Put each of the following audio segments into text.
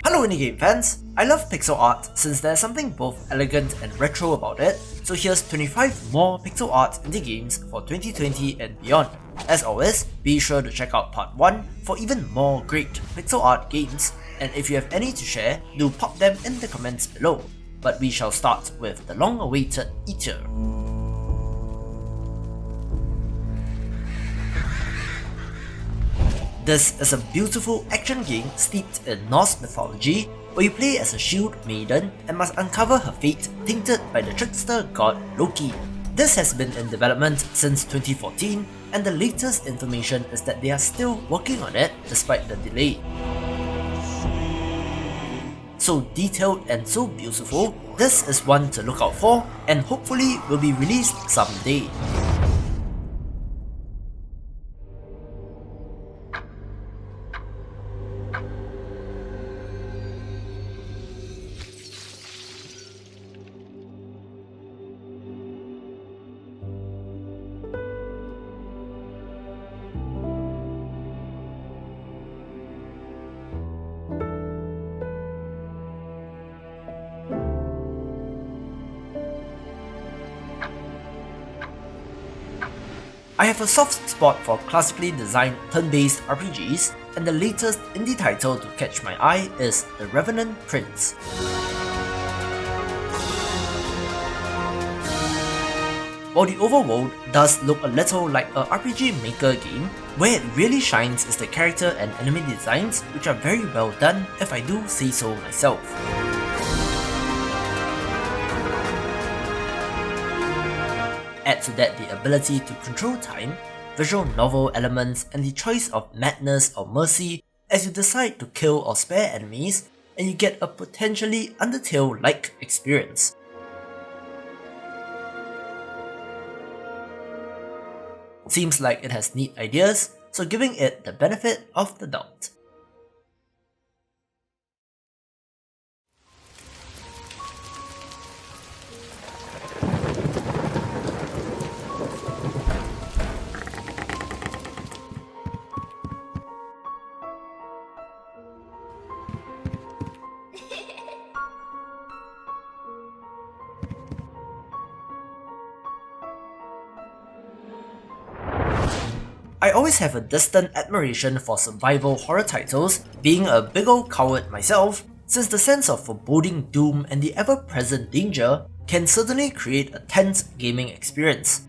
Hello indie game fans! I love pixel art since there's something both elegant and retro about it, so here's 25 more pixel art indie games for 2020 and beyond. As always, be sure to check out part 1 for even more great pixel art games, and if you have any to share, do pop them in the comments below. But we shall start with the long-awaited EITR. This is a beautiful action game steeped in Norse mythology, where you play as a shield maiden and must uncover her fate tainted by the trickster god Loki. This has been in development since 2014, and the latest information is that they are still working on it despite the delay. So detailed and so beautiful, this is one to look out for and hopefully will be released someday. I have a soft spot for classically designed turn-based RPGs, and the latest indie title to catch my eye is The Revenant Prince. While the overworld does look a little like a RPG Maker game, where it really shines is the character and enemy designs, which are very well done if I do say so myself. Add to that the ability to control time, visual novel elements, and the choice of madness or mercy as you decide to kill or spare enemies, and you get a potentially Undertale-like experience. Seems like it has neat ideas, so giving it the benefit of the doubt. I always have a distant admiration for survival horror titles, being a big ol' coward myself, since the sense of foreboding doom and the ever-present danger can certainly create a tense gaming experience.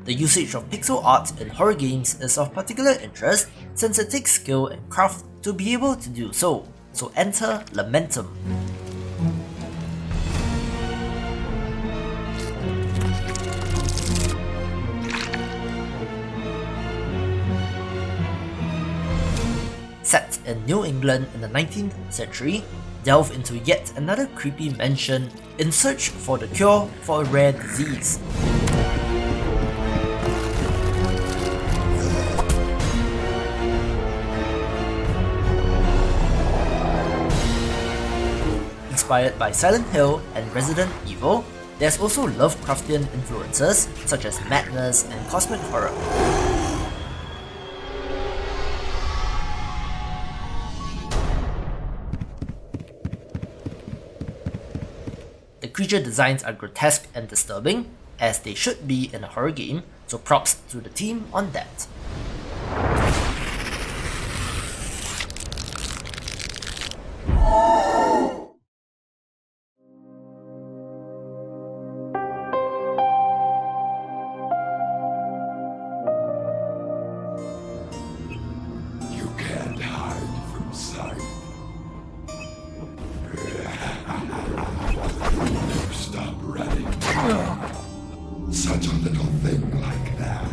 The usage of pixel art in horror games is of particular interest since it takes skill and craft to be able to do so enter LAMENTUM. Set in New England in the 19th century, delve into yet another creepy mansion in search for the cure for a rare disease. Inspired by Silent Hill and Resident Evil, there's also Lovecraftian influences such as madness and cosmic horror. The creature designs are grotesque and disturbing, as they should be in a horror game, so props to the team on that. Stop running. Such a little thing like that.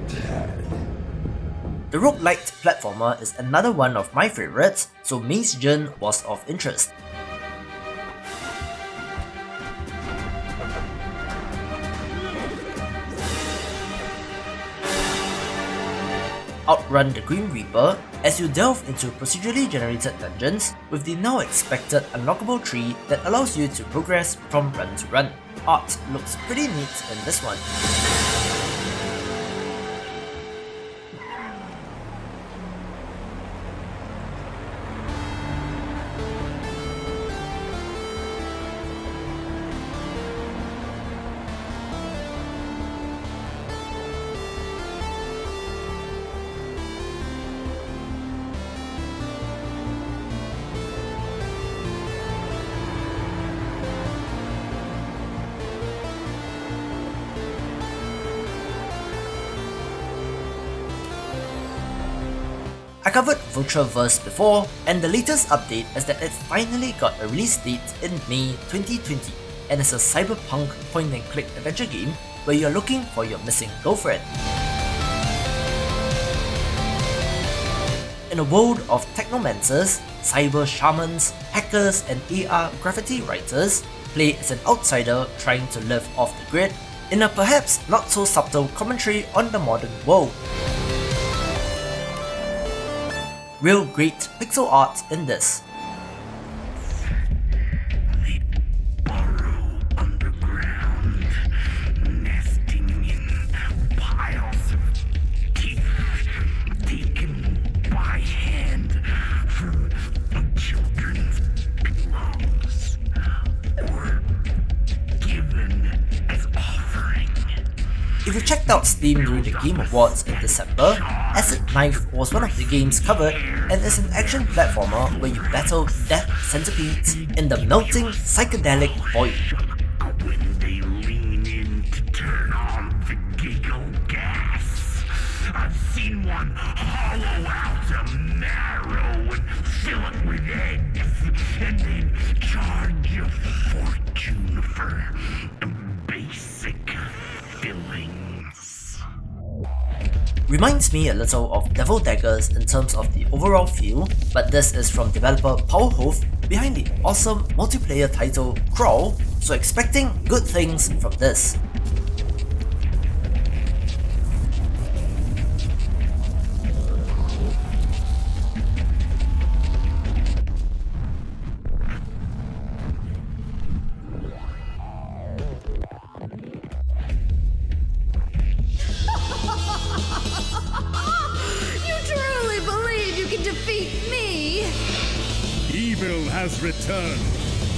Dead. The roguelite platformer is another one of my favorites, so MAZGEON was of interest. Outrun the Grim Reaper, as you delve into procedurally generated dungeons with the now expected unlockable tree that allows you to progress from run to run. Art looks pretty neat in this one. I covered VIRTUAVERSE before, and the latest update is that it finally got a release date in May 2020, and it's a cyberpunk point-and-click adventure game where you're looking for your missing girlfriend. In a world of technomancers, cyber shamans, hackers, and AR graffiti writers, play as an outsider trying to live off the grid in a perhaps not so subtle commentary on the modern world. Real great pixel art in this. They burrow underground, nesting in piles of teeth taken by hand from children's pillows or given as offering. If you checked out Steam during the Game Awards in December, Acid Knife was one of the games covered and is an action platformer where you battle death centipedes in the melting psychedelic void. When they lean in to turn on the giggle gas, I've seen one hollow out a marrow and fill it with eggs, and then charge a fortune for basic fillings. Reminds me a little of Devil Daggers in terms of the overall feel, but this is from developer Powerhoof behind the awesome multiplayer title Crawl, so expecting good things from this. Evil has returned,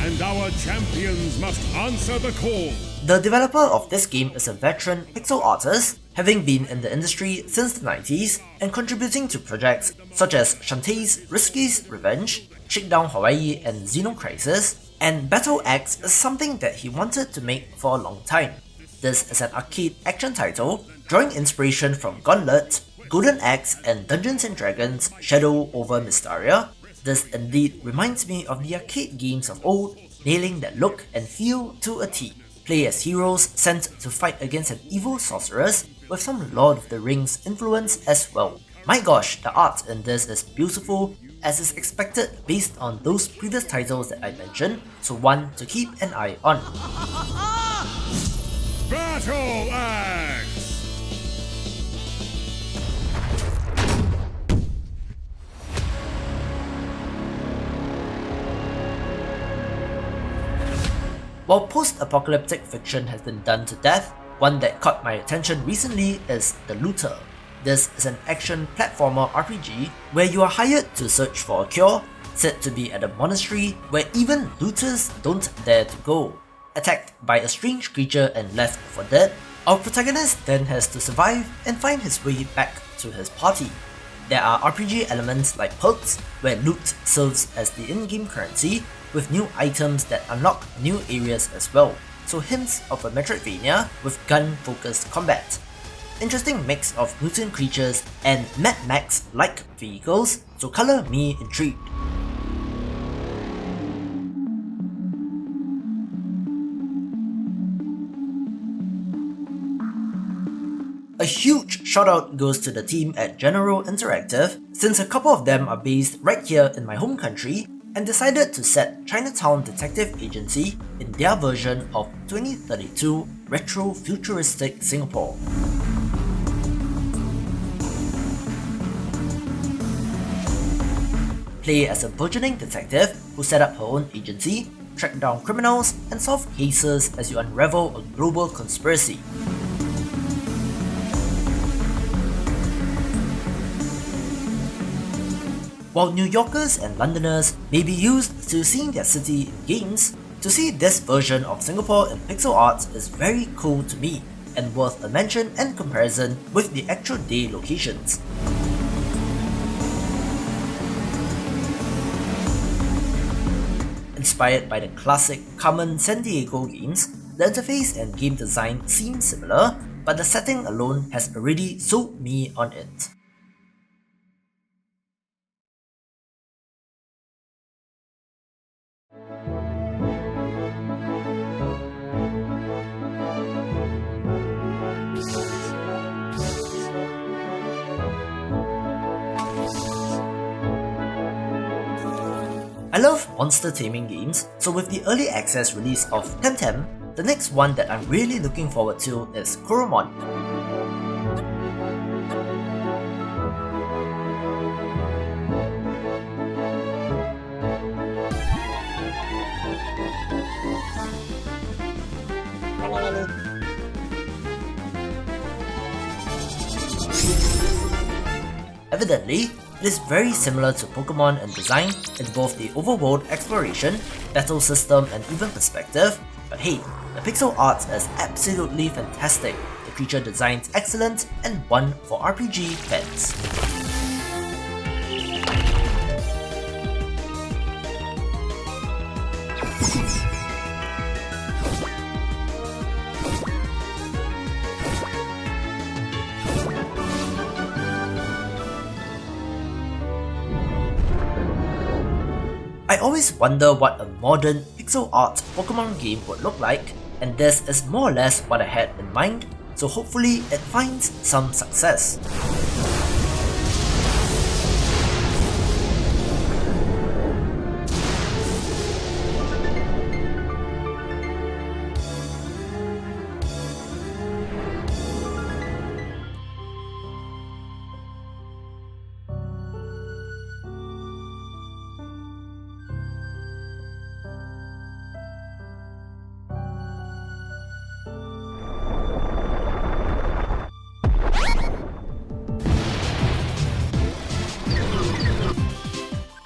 and our champions must answer the call. The developer of this game is a veteran pixel artist, having been in the industry since the 90s and contributing to projects such as Shantae's Risky's Revenge, Shakedown Hawaii and Xenocrisis, and Battle Axe is something that he wanted to make for a long time. This is an arcade action title, drawing inspiration from Gauntlet, Golden Axe and Dungeons & Dragons Shadow over Mysteria. This indeed reminds me of the arcade games of old, nailing that look and feel to a T. Play as heroes sent to fight against an evil sorceress with some Lord of the Rings influence as well. My gosh, the art in this is beautiful, as is expected based on those previous titles that I mentioned, so one to keep an eye on. Battle Axe! While post-apocalyptic fiction has been done to death, one that caught my attention recently is The Looter. This is an action platformer RPG where you are hired to search for a cure, said to be at a monastery where even looters don't dare to go. Attacked by a strange creature and left for dead, our protagonist then has to survive and find his way back to his party. There are RPG elements like perks, where loot serves as the in-game currency, with new items that unlock new areas as well, so hints of a Metroidvania with gun-focused combat. Interesting mix of mutant creatures and Mad Max-like vehicles, so colour me intrigued. A huge shout out goes to the team at General Interactive, since a couple of them are based right here in my home country and decided to set Chinatown Detective Agency in their version of 2032 retro-futuristic Singapore. play as a burgeoning detective who set up her own agency, track down criminals, and solve cases as you unravel a global conspiracy. While New Yorkers and Londoners may be used to seeing their city in games, to see this version of Singapore in pixel art is very cool to me, and worth a mention and comparison with the actual day locations. Inspired by the classic Carmen San Diego games, the interface and game design seem similar, but the setting alone has already sold me on it. I love monster taming games, so with the early access release of Temtem, the next one that I'm really looking forward to is COROMON. Evidently, it is very similar to Pokemon in design in both the overworld exploration, battle system, and even perspective, but hey, the pixel art is absolutely fantastic, the creature designs excellent, and one for RPG fans. I always wonder what a modern pixel art Pokemon game would look like, and this is more or less what I had in mind, so hopefully it finds some success.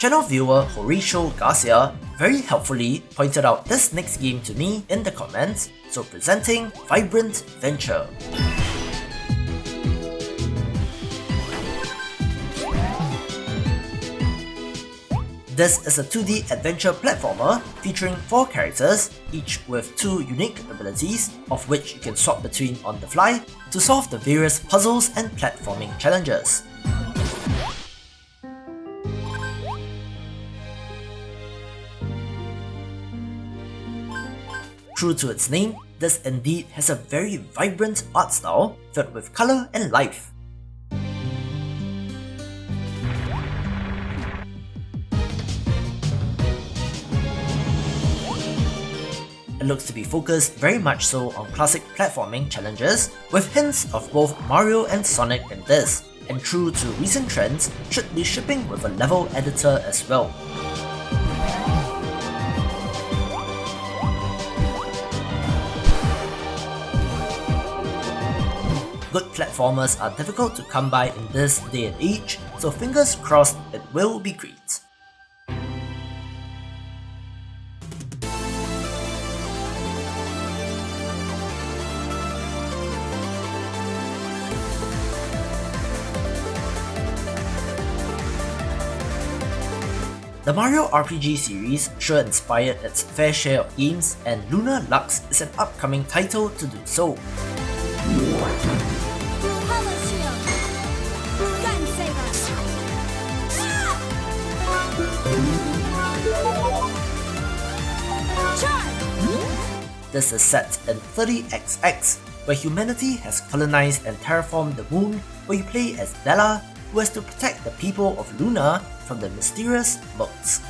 Channel viewer Horatio Garcia very helpfully pointed out this next game to me in the comments, so presenting Vibrant Venture. This is a 2D adventure platformer featuring 4 characters, each with 2 unique abilities, of which you can swap between on the fly, to solve the various puzzles and platforming challenges. True to its name, this indeed has a very vibrant art style filled with colour and life. It looks to be focused very much so on classic platforming challenges, with hints of both Mario and Sonic in this, and true to recent trends, should be shipping with a level editor as well. Good platformers are difficult to come by in this day and age, so fingers crossed it will be great. The Mario RPG series sure inspired its fair share of games, and LUNARLUX is an upcoming title to do so. This is set in 30XX, where humanity has colonized and terraformed the moon, where you play as Bella, who has to protect the people of Luna from the mysterious moats.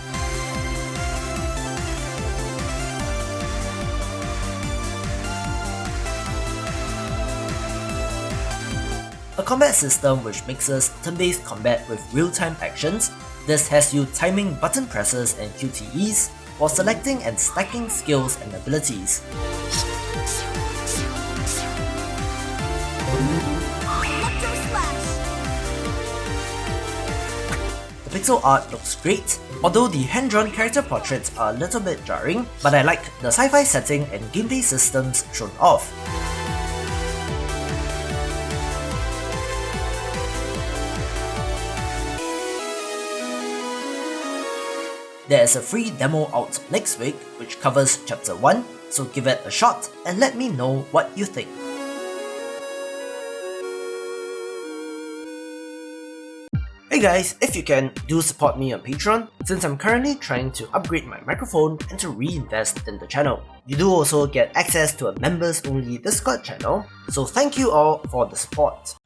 A combat system which mixes turn-based combat with real-time actions, This has you timing button presses and QTEs while selecting and stacking skills and abilities. The pixel art looks great, although the hand-drawn character portraits are a little bit jarring, but I like the sci-fi setting and gameplay systems shown off. There is a free demo out next week which covers Chapter 1, so give it a shot and let me know what you think. Hey guys, if you can, do support me on Patreon, since I'm currently trying to upgrade my microphone and to reinvest in the channel. You do also get access to a members only Discord channel, so thank you all for the support.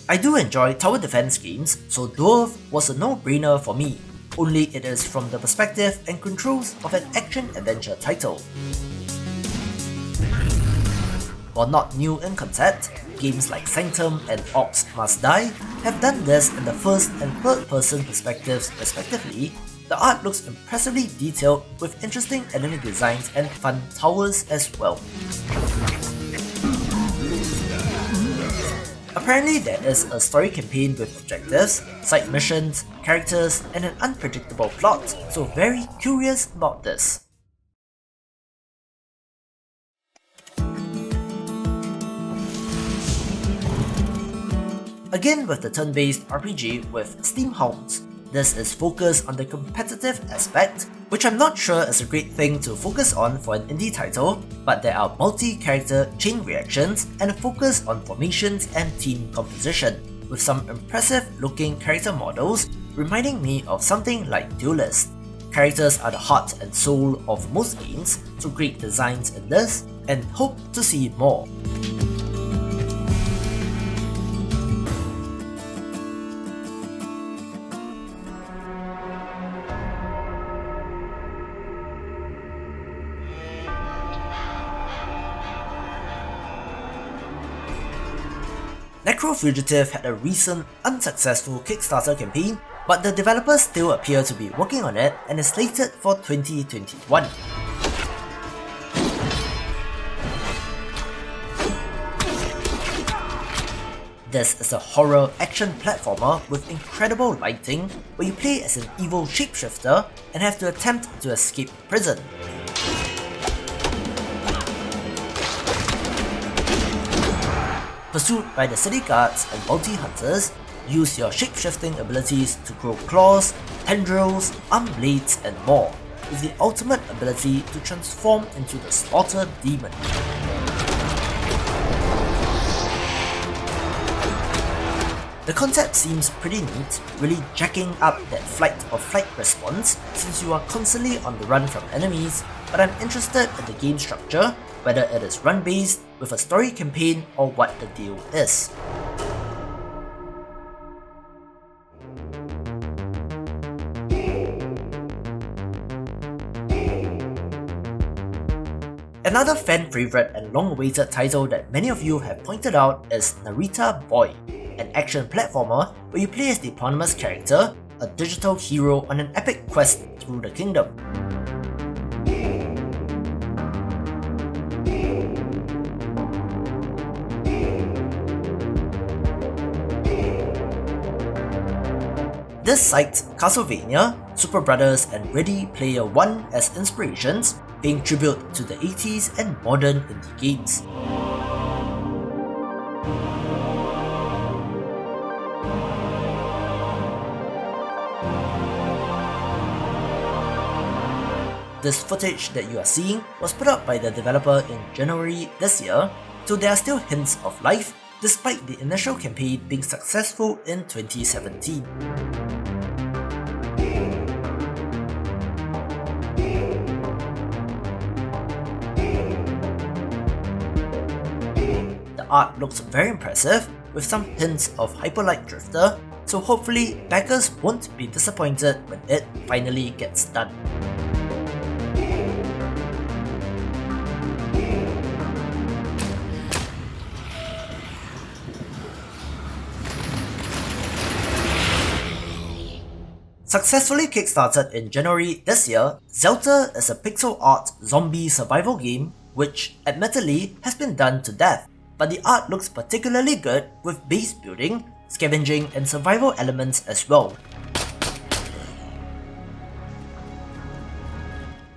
I do enjoy tower defense games, so Dwarf was a no-brainer for me, only it is from the perspective and controls of an action-adventure title. While not new in concept, games like Sanctum and Orcs Must Die have done this in the first and third person perspectives respectively. The art looks impressively detailed with interesting enemy designs and fun towers as well. Apparently there is a story campaign with objectives, side missions, characters, and an unpredictable plot, so very curious about this. Again with the turn-based RPG with STEAMHOUNDS. This is focused on the competitive aspect, which I'm not sure is a great thing to focus on for an indie title, but there are multi-character chain reactions and a focus on formations and team composition, with some impressive looking character models reminding me of something like Duelist. Characters are the heart and soul of most games, so great designs in this, and hope to see more. NECROFUGITIVE had a recent, unsuccessful Kickstarter campaign, but the developers still appear to be working on it and is slated for 2021. This is a horror action platformer with incredible lighting, where you play as an evil shapeshifter and have to attempt to escape prison. Pursued by the city guards and bounty hunters, use your shapeshifting abilities to grow claws, tendrils, arm blades, and more, with the ultimate ability to transform into the Slaughter Demon. The concept seems pretty neat, really jacking up that flight or flight response since you are constantly on the run from enemies, but I'm interested in the game structure, whether it is run-based, with a story campaign, or what the deal is. Another fan favourite and long-awaited title that many of you have pointed out is NARITA Boy, an action platformer where you play as the eponymous character, a digital hero on an epic quest through the kingdom. This cites Castlevania, Super Brothers, and Ready Player One as inspirations, paying tribute to the 80s and modern indie games. This footage that you are seeing was put up by the developer in January this year, so there are still hints of life despite the initial campaign being successful in 2017. The art looks very impressive, with some hints of Hyperlight Drifter, so hopefully backers won't be disappointed when it finally gets done. Successfully kickstarted in January this year, ZHELTER is a pixel art zombie survival game which, admittedly, has been done to death, but the art looks particularly good with base building, scavenging and survival elements as well.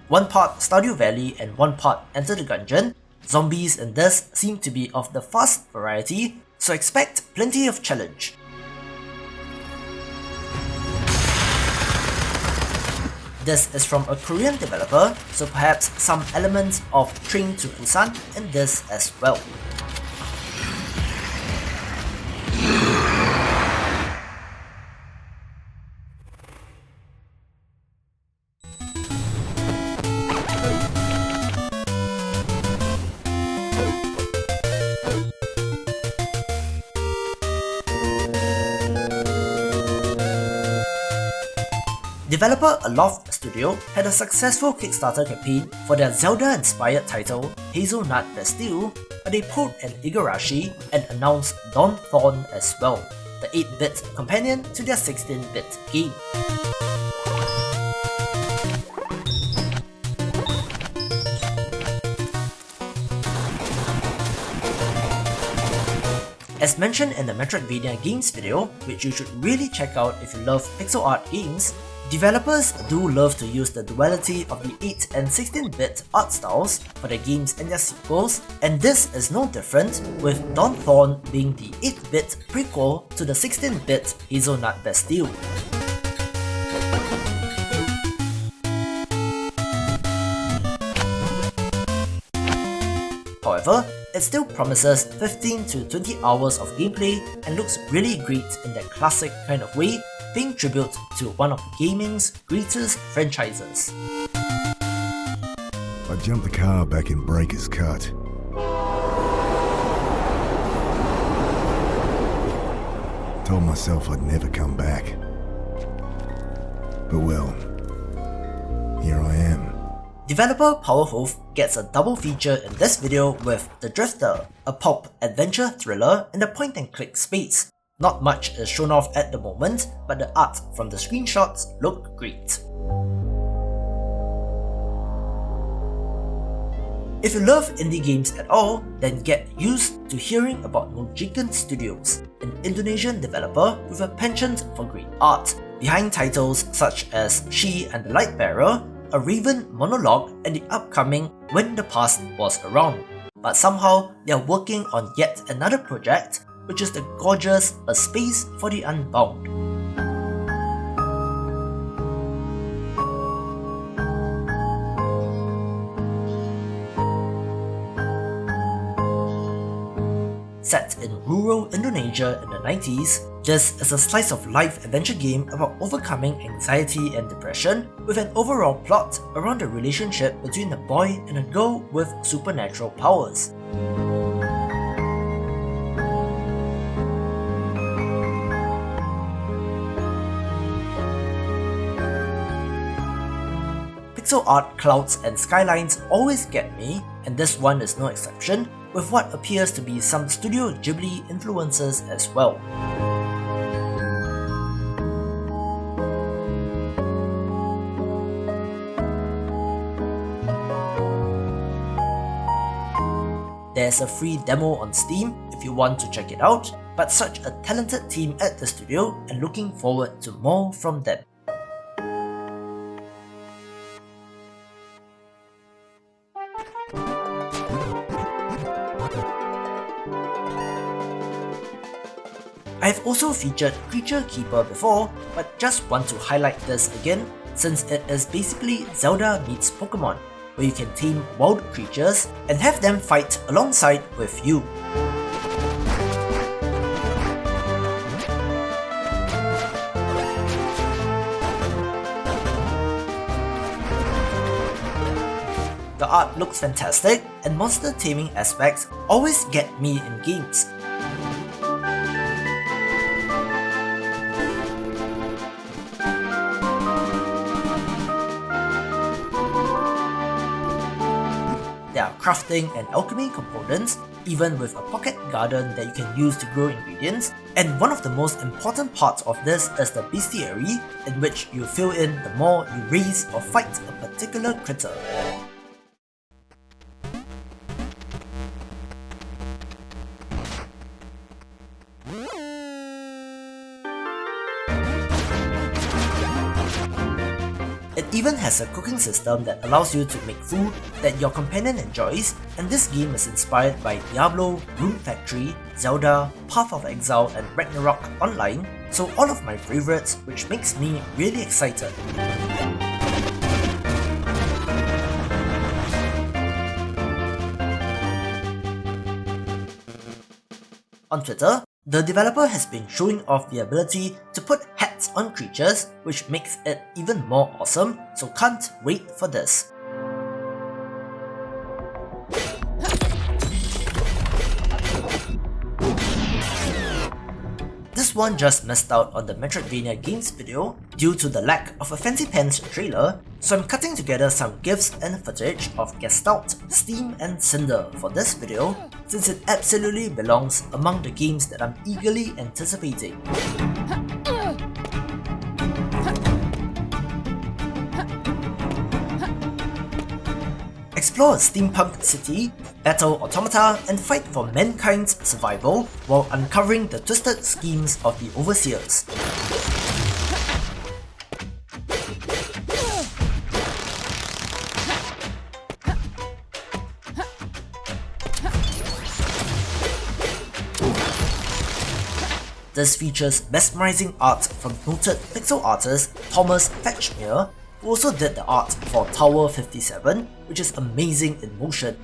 One part Stardew Valley and one part Enter the Gungeon, zombies in this seem to be of the fast variety, so expect plenty of challenge. This is from a Korean developer, so perhaps some elements of Train to Busan in this as well. Developer Aloft Studio had a successful Kickstarter campaign for their Zelda-inspired title Hazelnut Bastille, but they pulled an Igarashi and announced DAWNTHORN as well, the 8-bit companion to their 16-bit game. As mentioned in the Metroidvania Games video, which you should really check out if you love pixel art games, developers do love to use the duality of the 8 and 16-bit art styles for their games and their sequels, and this is no different, with DAWNTHORN being the 8-bit prequel to the 16-bit Hazelnut Bastille. However, it still promises 15 to 20 hours of gameplay and looks really great in that classic kind of way, paying tribute to one of gaming's greatest franchises. I jumped the car back in Breaker's Cut. Told myself I'd never come back. But well, here I am. Developer Powerwolf gets a double feature in this video with The Drifter, a pulp adventure thriller in the point-and-click space. Not much is shown off at the moment, but the art from the screenshots look great. If you love indie games at all, then get used to hearing about Mojikan Studios, an Indonesian developer with a penchant for great art, behind titles such as She and the Lightbearer, a Raven monologue, and the upcoming When the Past Was Around. But somehow, they are working on yet another project, which is the gorgeous A Space for the Unbound. Set in rural Indonesia in the 90s, this is a slice of life adventure game about overcoming anxiety and depression, with an overall plot around the relationship between a boy and a girl with supernatural powers. Pixel art clouds and skylines always get me, and this one is no exception, with what appears to be some Studio Ghibli influences as well. There's a free demo on Steam if you want to check it out, but such a talented team at the studio and looking forward to more from them. I've also featured Creature Keeper before, but just want to highlight this again since it is basically Zelda meets Pokemon, where you can tame wild creatures and have them fight alongside with you. The art looks fantastic, and monster taming aspects always get me in games. There are crafting and alchemy components, even with a pocket garden that you can use to grow ingredients, and one of the most important parts of this is the bestiary, in which you fill in the more you raise or fight a particular critter. It even has a cooking system that allows you to make food that your companion enjoys, and this game is inspired by Diablo, Rune Factory, Zelda, Path of Exile and Ragnarok Online, so all of my favourites, which makes me really excited. On Twitter, the developer has been showing off the ability to put hats on creatures, which makes it even more awesome, so can't wait for this. This one just missed out on the Metroidvania Games video due to the lack of a Fancy Pants trailer, so I'm cutting together some GIFs and footage of Gestalt, Steam and Cinder for this video, since it absolutely belongs among the games that I'm eagerly anticipating. Explore a steampunk city, battle automata, and fight for mankind's survival while uncovering the twisted schemes of the Overseers. This features mesmerizing art from noted pixel artist Thomas Fetchmere, who also did the art for Tower 57, which is amazing in motion.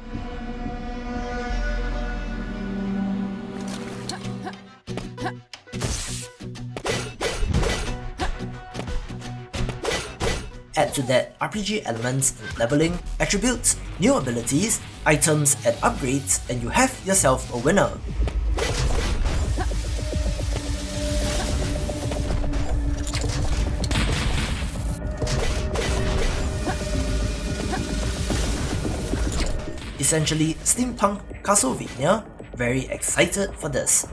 Add to that RPG elements and leveling, attributes, new abilities, items and upgrades, and you have yourself a winner. Essentially, steampunk Castlevania. Very excited for this.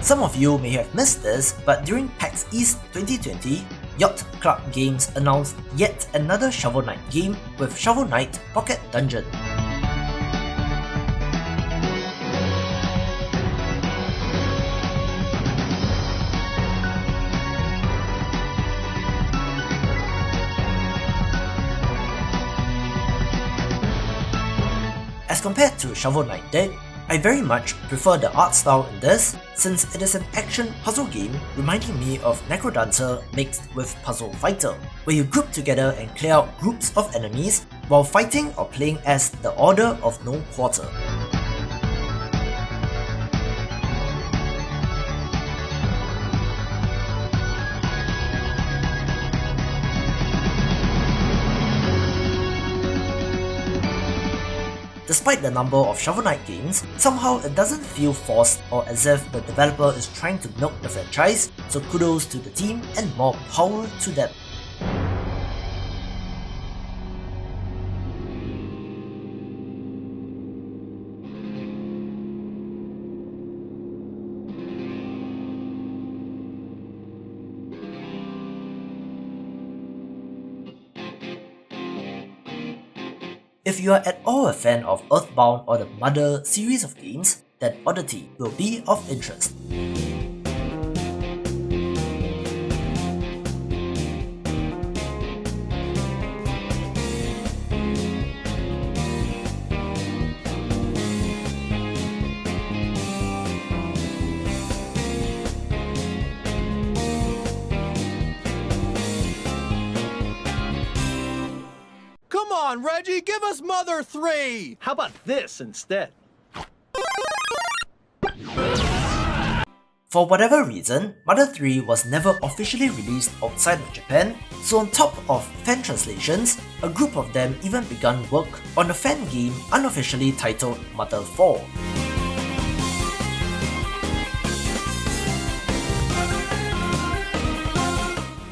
Some of you may have missed this, but during PAX East 2020, Yacht Club Games announced yet another Shovel Knight game with Shovel Knight Pocket Dungeon. As compared to Shovel Knight Dead, I very much prefer the art style in this, since it is an action puzzle game reminding me of Necrodancer mixed with Puzzle Fighter, where you group together and clear out groups of enemies while fighting or playing as the Order of No Quarter. Despite the number of Shovel Knight games, somehow it doesn't feel forced or as if the developer is trying to milk the franchise, so kudos to the team and more power to them. If you are at all a fan of Earthbound or the Mother series of games, then Oddity will be of interest. Come on, Reggie, give us Mother 3! How about this instead? For whatever reason, Mother 3 was never officially released outside of Japan, so on top of fan translations, a group of them even began work on a fan game unofficially titled Mother 4.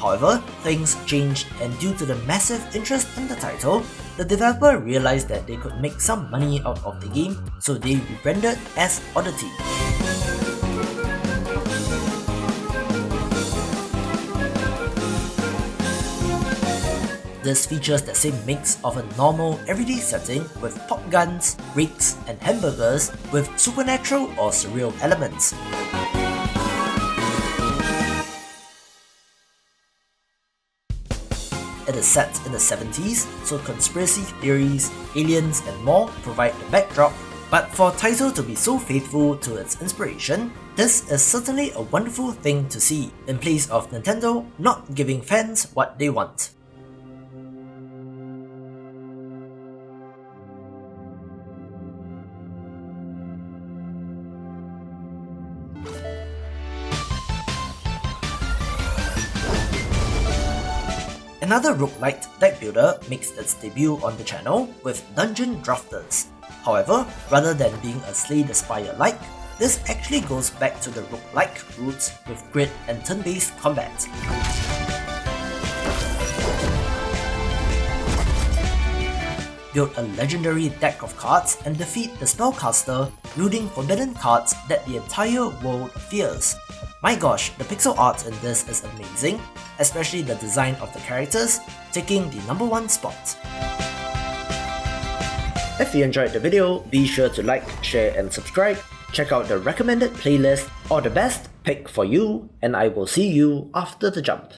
However, things changed, and due to the massive interest in the title, the developer realized that they could make some money out of the game, so they rebranded as ODDITY. This features the same mix of a normal everyday setting with pop guns, rakes, and hamburgers with supernatural or surreal elements. It is set in the 70s, so conspiracy theories, aliens, and more provide the backdrop, but for a title to be so faithful to its inspiration, this is certainly a wonderful thing to see, in place of Nintendo not giving fans what they want. Another roguelite deck builder makes its debut on the channel with Dungeon Drafters. However, rather than being a Slay the Spire-like, this actually goes back to the roguelike roots with grid and turn-based combat. Build a legendary deck of cards and defeat the spellcaster, wielding forbidden cards that the entire world fears. My gosh, the pixel art in this is amazing, especially the design of the characters, taking the #1 spot. If you enjoyed the video, be sure to like, share and subscribe. Check out the recommended playlist or the best pick for you, and I will see you after the jump.